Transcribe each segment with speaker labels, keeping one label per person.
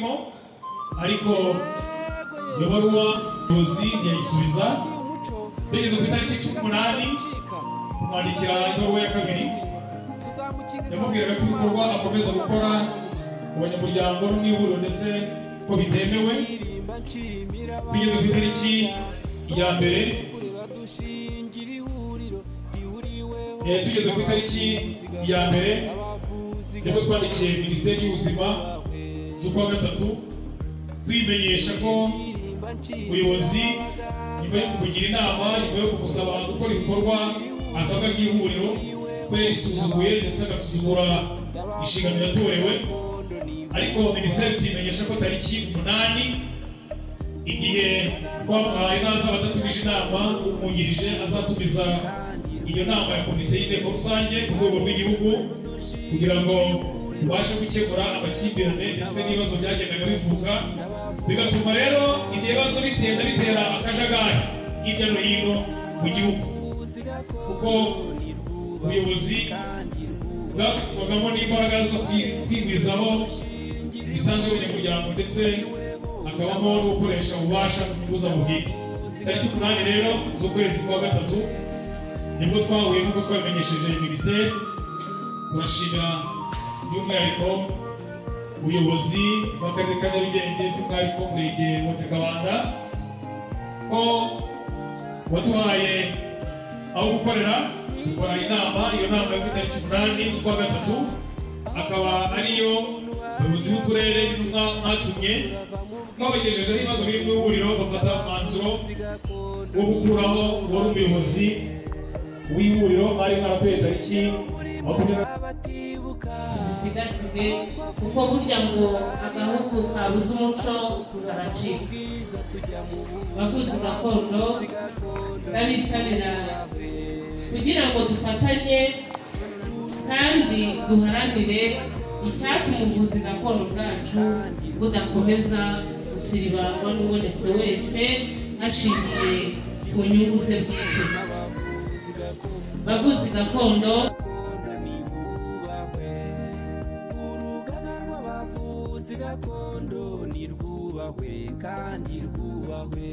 Speaker 1: urimo ariko iyo baruwa ubuyobozi ntiyayisubiza. Bigeze ku itariki 18 kumwandikira ibaruwa ya kabiri yamubwiraga ko ibikorwa akomeza gukora mu banyamuryango n'ihuriro ndetse ko bitemewe. Bigeze ku itariki ya mbere tugeze ku itariki ya mbere nibwo twandikiye Minisiteri y'Ubuzima z'ukwa gatatu twimenyesha ko ubuyobozi nyuma yo kugira inama, nyuma yo kumusaba gukora ibikorwa asabwa by'ihuriro ko yisuzuguye ndetse agasuzugura inshingano yatorewe. Ariko Minisiteri tuyimenyesha ko tariki 8 igihe twamuhaye nazaba adatumije inama umwungirije azatumiza iyo nama ya komite y'inteko rusange ku rwego rw'igihugu kugira ngo tubashe gukemura amakimbirane ndetse n'ibibazo byagendaga bivuka, bigatuma rero ibibazo bitera akajagari hirya no hino mu gihugu, kuko ubuyobozi bwagamo n'imbaraga zo kwigwizaho ibisanzwe by'abanyamuryango ndetse hakabamo no gukoresha ububasha mu nyungu zabo bwite. Tariki 8 rero z'ukwezi kwa gatatu nibwo twahuye nk'uko twabimenyesheje Minisiteri. Turashimira by'umwihariko ubuyobozi bw'akarere ka Nyarugenge by'umwihariko Umurenge wa Kabanda ko waduhaye aho gukorera dukora inama. Iyo nama yo ku itariki 8 z'ukwa gatatu akaba ariyo abayobozi b'uturere mwatumye twabagejejeho ibibazo biri mu ihuriro bafata umwanzuro wo gukuraho wari umuyobozi w'ihuriro mwari mwaratoye tariki 20
Speaker 2: zisigasire kuko burya ngo agahugu kabuze umuco karacika. Abavuzi gakondo ndabisabira kugira ngo dufatanye kandi duharanire icyatuma ubuvuzi gakondo bwacu budakomeza gusiribangwa n'ubonetse wese hashingiye ku nyungu ze bwite. Bavuzi gakondo
Speaker 3: gakondo nirwubahwe kandi rwubahwe.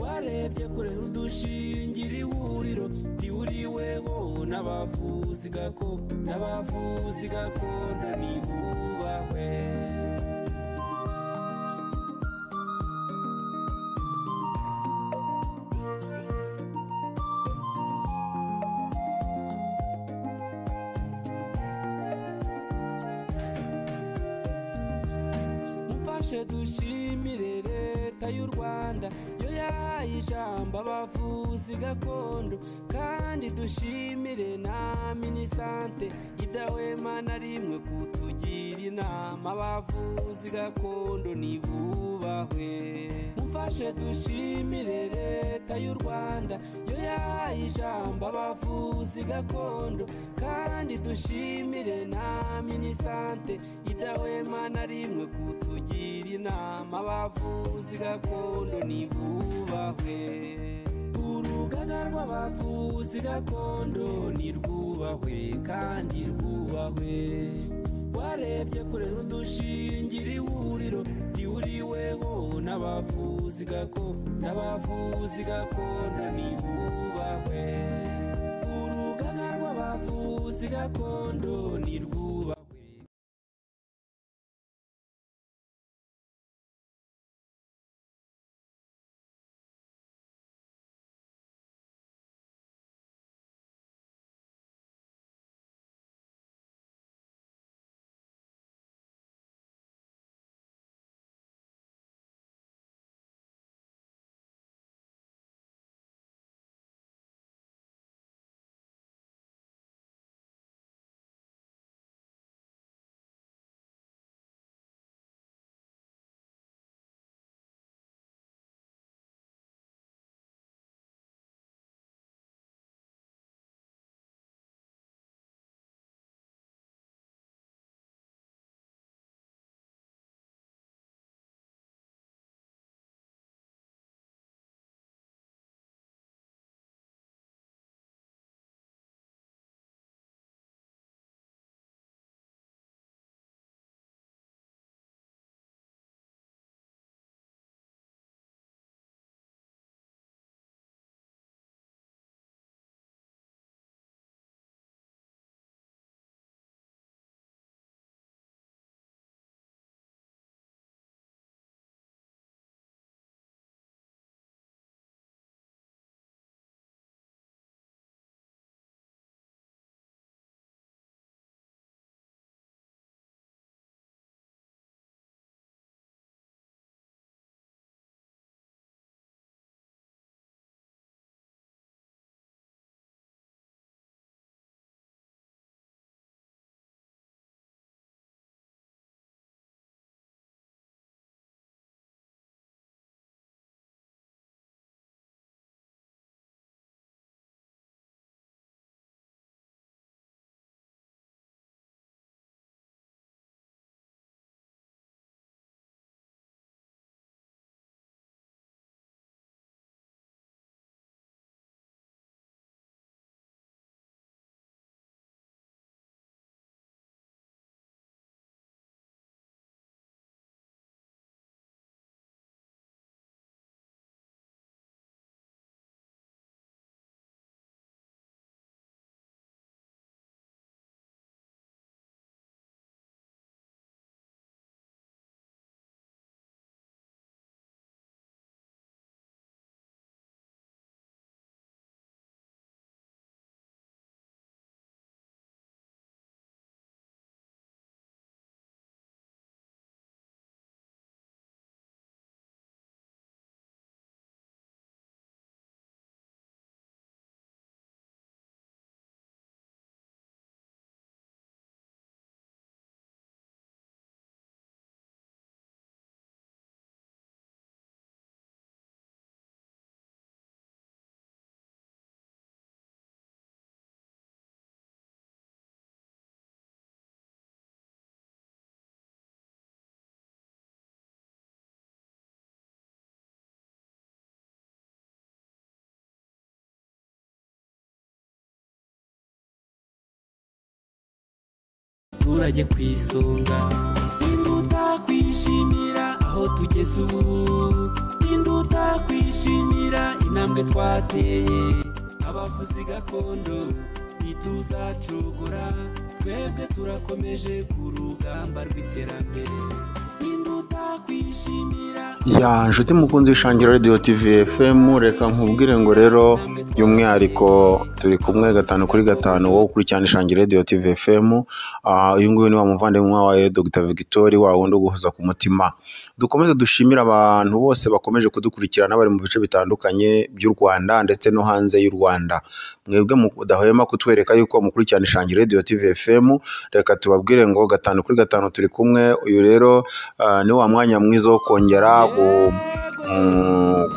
Speaker 3: Warebye kure udushingira ihuriro rihuriweho n'abavuzi gakondo nibubahwe. Dushimire leta y'u Rwanda yo yahaye ijambo abavuzi gakondo, kandi dushimire na Minisante idahwema na rimwe kutugira inama. Abavuzi gakondo nibubahwe. Mufashe dushimire leta y'u Rwanda yo yahaye ijambo abavuzi gakondo, kandi dushimire na Minisante idahwema na rimwe kutugira inama. Abavuzi gakondo nibubahwe. Urugaga rw'abavuzi gakondo nirwubahwe kandi rwubahwe. Warebye kure udushingira ihuriro rihuriweho n'abavuzi gakondo nibubahwe. Urugaga rw'abavuzi gakondo nirwubahwe. umuturage ku isonga. Induta kwishimira aho tugeze ubu, induta kwishimira intambwe twateye. Abavuzi gakondo ntituzacogora, twebwe turakomeje ku rugamba rw'iterambere.
Speaker 4: Ya nshuti mukunzi Ishangiro Radio TV FM, reka nkubwire ngo rero by'umwihariko turi kumwe 5 kuri 5 wo kurikirana Ishangiro Radio TV FM. Uyu nguyu ni wa muvandimwe wawe Dr. Victory wa wundi guhoza ku mutima. Dukomeze dushimira abantu bose bakomeje kudukurikirana bari mu bice bitandukanye by'u Rwanda ndetse no hanze y'u Rwanda. Mwebwe mudahwema kutwereka yuko mukurikirana Ishangiro Radio TV FM, reka tubabwire ngo 5 kuri 5 turi kumwe. Uyu rero ni wa mwanya mwiza wo kongera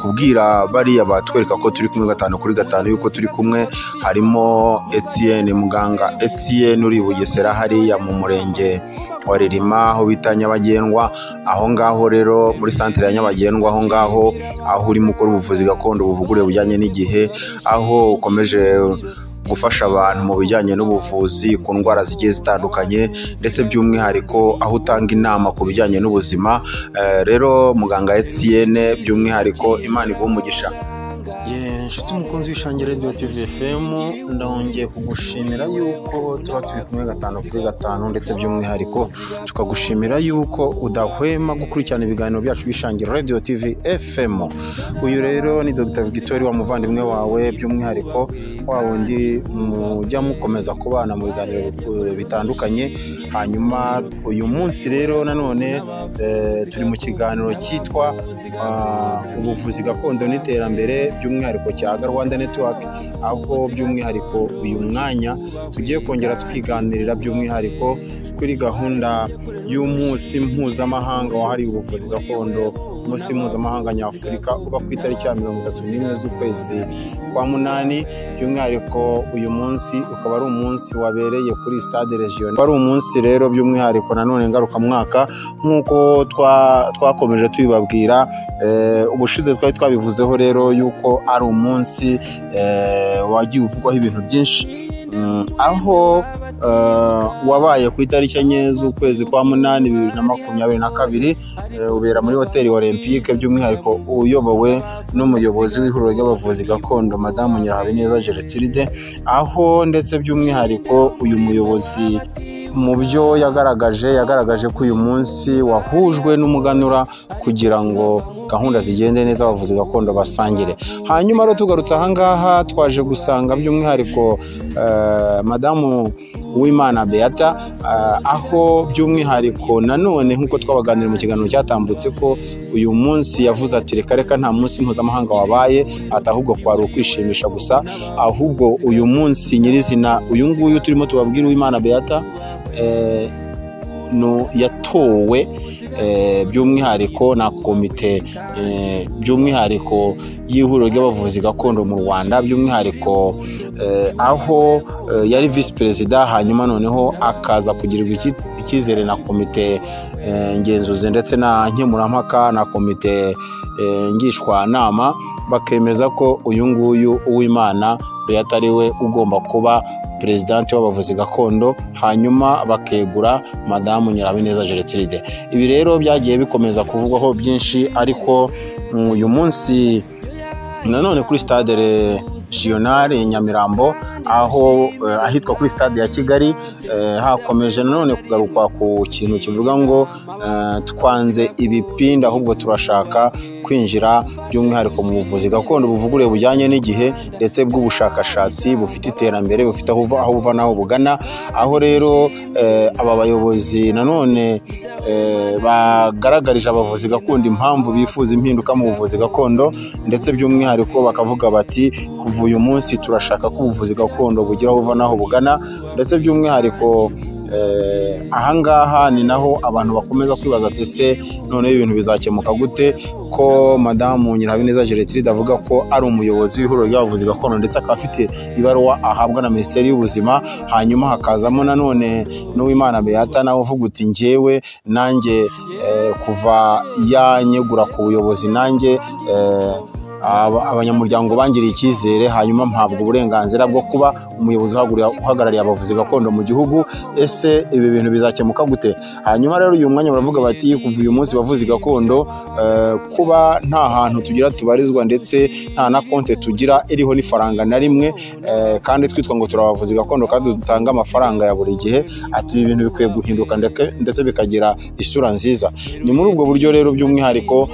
Speaker 4: kubwira bariya batwereka ko turi kumwe 5 kuri 5 yuko turi kumwe. Harimo Etienne, muganga Etienne uri Bugesera hariya mu murenge wa Ririma aho bita Nyabagendwa. Aho ngaho rero muri centre ya Nyabagendwa, aho uri mukora ubuvuzi gakondo buvugure bujyanye n'igihe, aho ukomeje gufasha abantu mu bijyanye n'ubuvuzi ku ndwara zigiye zitandukanye, ndetse by'umwihariko aho utanga inama ku bijyanye n'ubuzima. Rero muganga Etienne by'umwihariko Imana iguhe umugisha. Nshuti mukunzi w'Ishangiro Radio TV FM, ndongeye kugushimira yuko tuba turi kumwe 5 kuri 5, ndetse by'umwihariko tukagushimira yuko udahwema gukurikirana ibiganiro byacu b'Ishangiro Radio TV FM. Uyu rero ni Dr. Victory wa muvandimwe wawe, by'umwihariko wa wundi mujya mukomeza kubana mu biganiro bitandukanye. Hanyuma uyu munsi rero nanone turi mu kiganiro cyitwa ubuvuzi gakondo n'iterambere, by'umwihariko cya Rwanda Network, aho by'umwihariko uyu mwanya tugiye kongera twiganirira by'umwihariko kuri gahunda y'umunsi mpuzamahanga wahariwe ubuvuzi gakondo, umunsi mpuzamahanga nyafurika uba ku itariki ya 31 z'ukwezi kwa munani. By'umwihariko uyu munsi ukaba ari umunsi wabereye kuri Stade Regional, ari umunsi rero by'umwihariko nanone ngaruka mwaka nk'uko twakomeje tubibabwira. Ubushize twari twabivuzeho rero yuko ari umunsi wagiye uvugwaho ibintu byinshi, aho wabaye ku itariki 4 z'ukwezi kwa munani 2022, ubera muri hoteli Olympique, by'umwihariko uyobowe n'umuyobozi w'ihuriro ry'abavuzi gakondo Madame Nyirahabineza Gertrude. Aho ndetse by'umwihariko uyu muyobozi mu byo yagaragaje ko uyu munsi wahujwe n'umuganura kugira ngo gahunda zigende neza abavuzi gakondo basangire. Hanyuma rero tugarutse aha ngaha twaje gusanga by'umwihariko Madamu Uwimana Beata, aho by'umwihariko nanone nk'uko twabaganira mu kiganiro cyatambutse ko uyu munsi yavuze ati reka nta munsi mpuzamahanga wabaye, atahubwo kwari ukwishimisha gusa, ahubwo uyu munsi nyirizina uyu nguyu turimo tubabwira Uwimana Beata no yatowe by'umwihariko na komite by'umwihariko y'ihuriro ry'abavuzi gakondo mu Rwanda, by'umwihariko aho yari vice perezida, hanyuma noneho akaza kugirirwa icyizere na komite ngenzuzi ndetse na nkemurampaka na komite ngishwanama, bakemeza ko uyu nguyu Uwimana Beata ari we ugomba kuba presidenti w'abavuzi gakondo, hanyuma bakegura Madamu Nyirahabineza Gertrude. Ibi rero byagiye bikomeza kuvugwaho byinshi, ariko uyu munsi nanone kuri Stade Regional Nyamirambo, aho ahitwa kuri Stade ya Kigali, hakomeje nanone kugarukwa ku kintu kivuga ngo twanze ibipinda, ahubwo turashaka kwinjira by'umwihariko mu buvuzi gakondo buvugure bujyanye n'igihe, ndetse bw'ubushakashatsi bufite iterambere, bufite aho buva naho bugana. Aho rero aba bayobozi nanone bagaragarije abavuzi gakondo impamvu bifuza impinduka mu buvuzi gakondo, ndetse by'umwihariko bakavuga bati kuva uyu munsi turashaka ko ubuvuzi gakondo bugira aho buva naho bugana. Ndetse by'umwihariko ahangaha ni naho abantu bakomeza kwibaza ati se none ibintu bizakemuka gute, ko Madamu Nyirahabineza Gertrude avuga ko ari umuyobozi w'ihuriro ry'abavuzi gakondo, ndetse akaba afite ibaruwa ahabwa na Minisiteri y'Ubuzima. Hanyuma hakazamo nanone n'Uwimana Beata nawe uvuga uti njyewe nanjye kuva yanyegura ku buyobozi nanjye abanyamuryango bangiriye icyizere hanyuma mpabwa uburenganzira bwo kuba umuyobozi uhagarariye abavuzi gakondo mu gihugu. Ese ibi bintu bizakemuka gute? Hanyuma rero uyu mwanya baravuga bati kuva uyu munsi bavuzi gakondo kuba nta hantu tugira tubarizwa ndetse nta na konte tugira iriho n'ifaranga na rimwe, kandi twitwa ngo turabavuzi gakondo kandi dutanga amafaranga ya buri gihe, ati ibi bintu bikwiye guhinduka ndetse bikagira isura nziza. Ni muri ubwo buryo rero by'umwihariko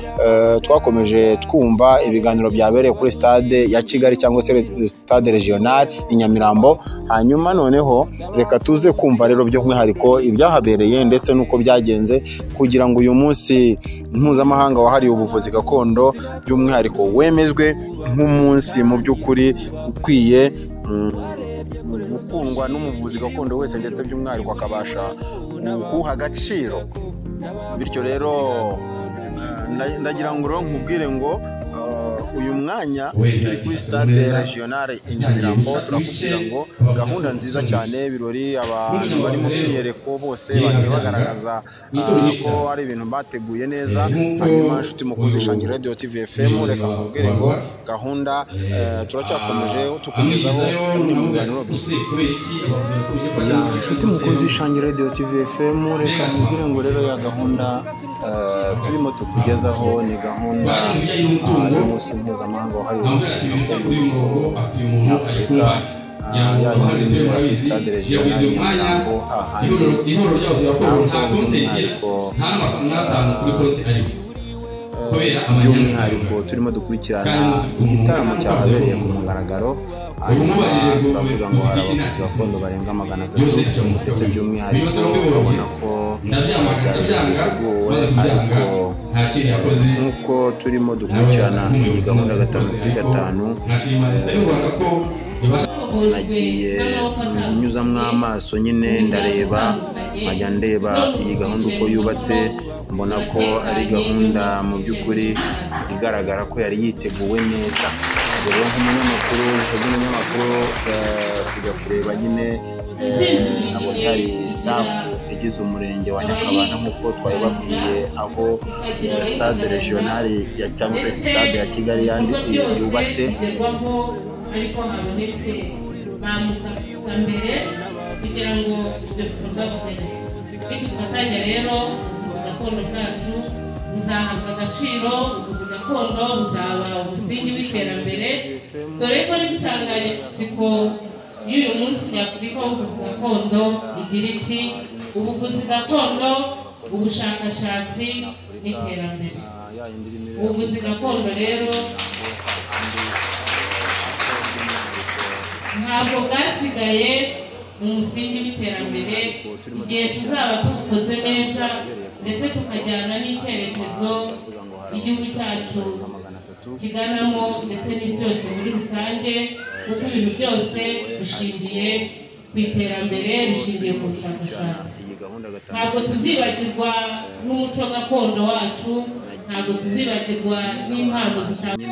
Speaker 4: twakomeje twumva ibiganiro byabereye kuri stade ya Kigali cyangwa se stade regional i Nyamirambo. Hanyuma noneho reka tuze kumva rero by'umwihariko ibyahabereye ndetse nuko byagenze kugira ngo uyu munsi mpuzamahanga wahariwe ubuvuzi gakondo by'umwihariko wemejwe nk'umunsi mu by'ukuri ukwiye gukundwa n'umuvuzi gakondo wese ndetse by'umwihariko akabasha guha agaciro. Bityo rero ndagira ngo nkubwire ngo uyu mwanya kuri stade regional i Nyamirambo turakubwira ngo gahunda nziza cyane, ibirori abantu bari mu myiyereko bose bagiye bagaragaza ko ari ibintu bateguye neza. Hanyuma nshuti mukunzi Ishangi Radio TV FM, reka nkubwire ngo gahunda turacyakomeje tukugezaho ibiganiro byose. Nshuti mukunzi Ishangi Radio TV FM, reka nkubwire ngo rero ya gahunda turimo tukugezaho ni gahunda y'umunsi mpuzamahanga wahariwe Afurika ya stade regional i Nyamirambo. By'umwihariko turimo dukurikirana igitaramo cyahabereye ku mugaragaro. Turavuga ngo hari abavuzi gakondo barenga 300 ndetse by'umwihariko urabona ko biteguwe, ariko nk'uko turimo dukurikirana iyi gahunda 5x5 nagiye nyuzamwo amaso nyine ndareba nkajya ndeba iyi gahunda uko yubatse, mbona ko ari gahunda mu by'ukuri igaragara ko yari yiteguwe neza. Rero nk'umunyamakuru kujya kureba nyine abo hari staff yagize umurenge wa Nyakabanda nk'uko twabibabwiye, aho stade regional cyangwa se stade ya Kigali yandi yubatse,
Speaker 2: ariko habonetse bamuka mbere kugira ngo ibyo bikorwa bigere. Bifatanya rero ubuvuzi gakondo bwacu buzahabwa agaciro, ubuvuzi gakondo buzaba umusingi w'iterambere, dore ko n'insanganyamatsiko y'uyu munsi nyafurika w'ubuvuzi gakondo igira iti ubuvuzi gakondo, ubushakashatsi n'iterambere. Ubuvuzi gakondo rero ntabwo bwasigaye mu musingi w'iterambere igihe tuzaba tubukoze neza ndetse tukajyana n'icyerekezo igihugu cyacu kiganamo ndetse n'isi yose muri rusange, kuko ibintu byose bishingiye ku iterambere, bishingiye ku bushakashatsi. Ntabwo tuzibagirwa n'umuco gakondo wacu, ntabwo tuzibagirwa n'impano zitandukanye.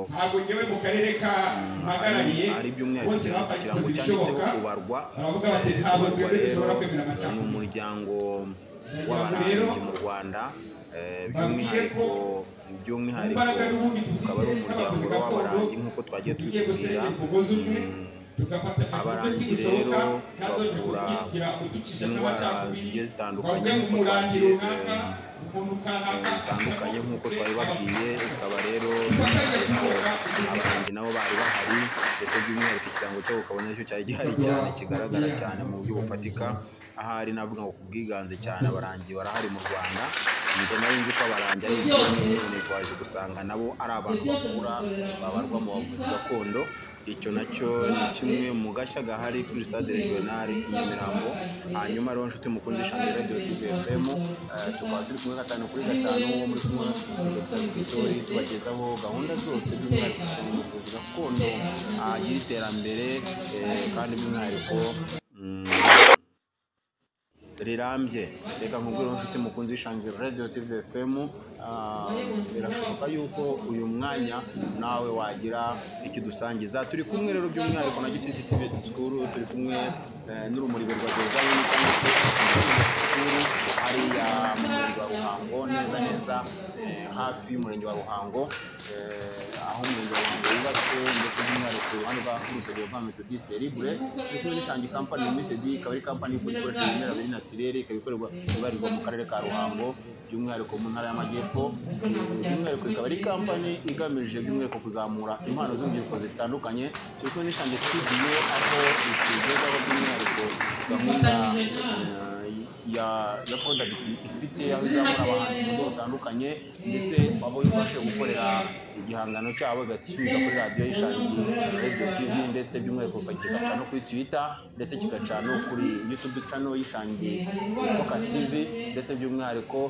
Speaker 5: ntabwo ngewe mu karere ka mpagarariye bose bafashe ibishoboka baravuga bati ntabwo twebwe dushobora kwemera amacakubiri.
Speaker 4: Umuryango w'abarangi mu Rwanda by'umwihariko by'umwihariko ukaba ari umuryango w'abarangi nk'uko twagiye tubibwira. Abarangi rero bavura indwara zigiye zitandukanye nk'uko twabibabwiye. Ikaba rero abarangi nabo bari bahari, ndetse by'umwihariko ikirango cyo ukabona nicyo cyari gihari cyane, kigaragara cyane mu buryo bufatika. Ahari navuga ngo kubwiganze cyane abarangi barahari mu Rwanda. Nibwo nari nzi ko abarangi ari ibintu twaje gusanga nabo ari abantu bakura babarwa mu bavuzi gakondo. Icyo nacyo ni kimwe mu gashya gahari kuri stade regional Nyamirambo. Hanyuma rero nshuti mukunzi Ishangi Radio TV FM, tukaba turi kumwe 5 kuri 5 muri kumwe Dr. tubagezaho gahunda zose by'umwihariko mu buvuzi gakondo y'iterambere kandi by'umwihariko rirambye. Reka nkubwire nshuti mukunzi Ishangi Radio TV FM, birashoboka yuko uyu mwanya nawe wagira ikidusangiza. Turi kumwe rero by'umwihariko na GTC TV School, turi kumwe n'urumuri rwa Design cyangwa se School hariya mu murenge wa Ruhango, neza hafi y'umurenge wa Ruhango, aho umurenge wa Ruhango yubatse, ndetse by'umwihariko iruhande rw'urusengero rwa Methodist Libre. Turi kumwe n'Ishangi Company Limited, ikaba ari company ikorera ibimera biri naturel, ikaba ikorerwa mu karere ka Ruhango by'umwihariko mu ntara y'Amajyepfo. By'umwihariko ikaba ari company igamije by'umwihariko kuzamura impano z'urubyiruko zitandukanye. Turi kumwe n'Ishangi Studio, aho tugezaho by'umwihariko gahunda ya product ifite aho izamura abahanzi mu buryo butandukanye, ndetse abo ibashe gukorera igihangano cyabo gatishyuza kuri radio y'Ishangi Radio TV, ndetse by'umwihariko kigaca no kuri Twitter, ndetse kigaca no kuri YouTube channel y'Ishangi Focus TV, ndetse by'umwihariko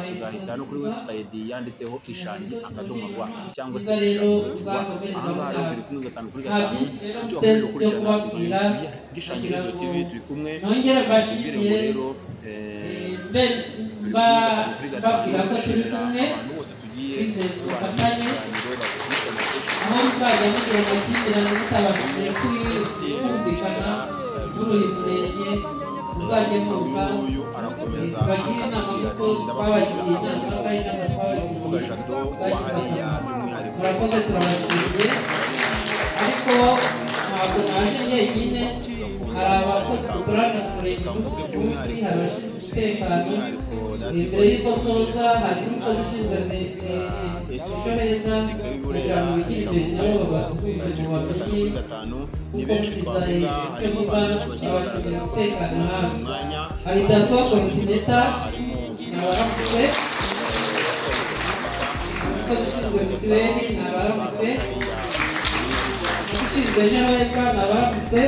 Speaker 4: kigahita no kuri website yanditseho ishangi.rwa cyangwa se ishangi.rwa. Aha ngaha rero turi kumwe 5 kuri 5 tubakomeje gukurikirana Ishangi Radio TV. Turi kumwe rero
Speaker 2: babwira ko turi kumwe
Speaker 4: abantu bose tugiye
Speaker 2: dufatanye, aho muzajya mugira amakimbirane mutabashije kumvikana muri uyu murenge, muzajye muza tubagire inama kuko twabagiriye inama kandi inama twabagiriye. Murakoze, turabashimiye. Ariko ntabwo naje njyenyine, hari abakozi dukorana mu murenge w'ubuvuzi, hari abashinzwe umutekano. Mbere y'uko nsoza, hari n'umukozi ushinzwe ejo heza kugira ngo bigire imbere nabo babasubize mu bamenyi kuko kwiza icyo muba abacungira umutekano hafi. Hari daso komitineta n'abaramutse, umukozi ushinzwe mituweli n'abaramutse, ushinzwe ejo heza n'abaramutse,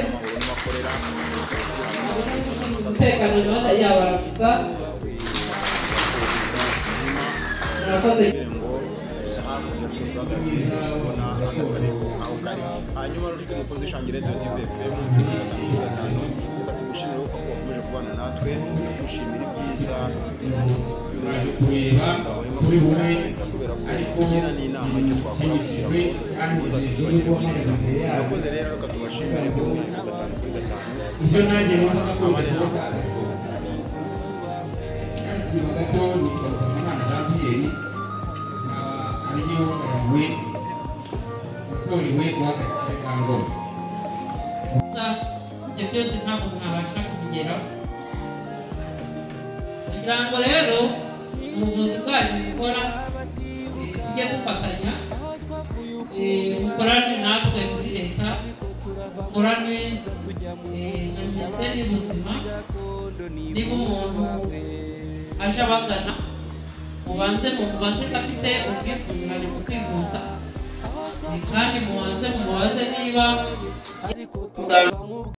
Speaker 2: ushinzwe umutekano nawe yabaramutsa. Murakoze.
Speaker 4: Hanyuma rufite umukozi Ishangi Radio TV FM 5 tugushimira uko wakomeje kubana natwe, tugushimira ibyiza
Speaker 5: kureba kuri bumwe, ariko
Speaker 4: tugira n'inama icyo twakora kugira ngo murakoze rero reka tubashimire by'umwihariko 5 kuri 5
Speaker 5: ibyo nanjye numva ko bishoboka. Kandi gato ni Imana Jean Pierre, ari niwe wagaruriwe guhagarika Ngoma.
Speaker 2: Ibyo byose ntabwo mwabasha kubigeraho. Kugira ngo rero ubuvuzi bwanyu bukora, tujye dufatanya, mukorane natwe muri leta, mukorane na Minisiteri y'Ubuzima. Niba umuntu aje abagana, mubanze ko afite ubwisungane mu kwivuza, kandi mubanze mubaze niba